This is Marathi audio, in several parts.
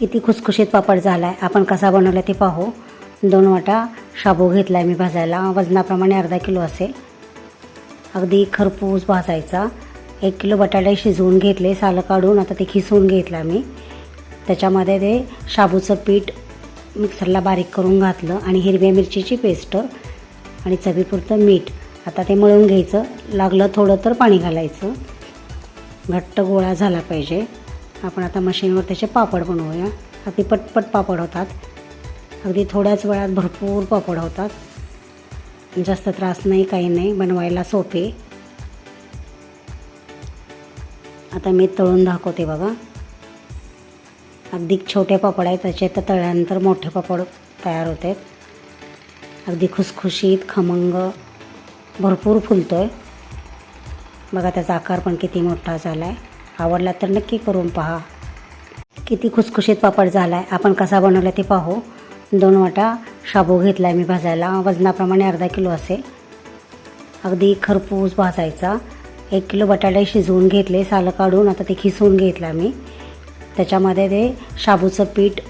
किती खुसखुशीत पापड झाला आहे. आपण कसा बनवला ते पाहू. 2 वाटा शाबू घेतला आहे मी भाजायला. वजनाप्रमाणे अर्धा किलो असेल. अगदी खरपूस भाजायचा. 1 किलो बटाटे शिजवून घेतले, सालं काढून. आता ते खिसून घेतला मी. त्याच्यामध्ये ते शाबूचं पीठ मिक्सरला बारीक करून घातलं आणि हिरव्या मिरचीची पेस्ट आणि चवीपुरतं मीठ. आता ते मळून घ्यायचं. लागलं थोडं तर पाणी घालायचं. घट्ट गोळा झाला पाहिजे. आपण आता मशीनवर त्याचे पापड बनवूया. अगदी पटपट पापड होतात. अगदी थोड्याच वेळात भरपूर पापड होतात. जास्त त्रास नाही, काही नाही, बनवायला सोपे. आता मी तळून दाखवते बघा. अगदी छोटे पापड आहेत, त्याचे तर तळल्यानंतर मोठे पापड तयार होत आहेत. अगदी खुसखुशीत, खमंग, भरपूर फुलतो आहे बघा. त्याचा आकार पण किती मोठा झाला आहे. आवडला तर नक्की करून पहा. किती खुसखुशीत पापड झाला आहे. आपण कसा बनवला ते पाहू. 2 वाटा शाबू घेतला आहे मी भाजायला. वजनाप्रमाणे अर्धा किलो असेल. अगदी खरपूस भाजायचा. 1 किलो बटाटे शिजवून घेतले, सालं काढून. आता ते खिसून घेतला मी. त्याच्यामध्ये ते शाबूचं पीठ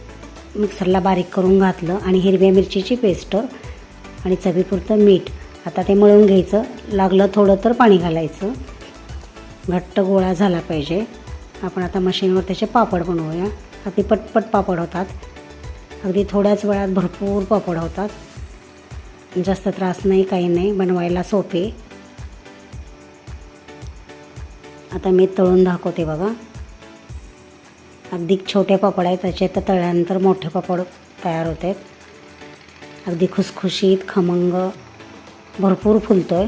मिक्सरला बारीक करून घातलं आणि हिरव्या मिरचीची पेस्ट आणि चवीपुरतं मीठ. आता ते मळून घ्यायचं. लागलं थोडं तर पाणी घालायचं. घट्ट गोळा झाला पाहिजे. आपण आता मशीनवर त्याचे पापड बनवूया. अगदी पटपट पापड होतात. अगदी थोड्याच वेळात भरपूर पापड होतात. जास्त त्रास नाही, काही नाही, बनवायला सोपे. आता मी तळून दाखवते बघा. अगदी छोटे पापड आहेत, त्याचे तर तळल्यानंतर मोठे पापड तयार होत आहेत. अगदी खुसखुशीत, खमंग, भरपूर फुलतो आहे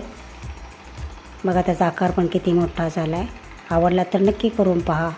बघा. त्याचा आकार पण किती मोठा झाला आहे. आवडला तर नक्की करून पहा.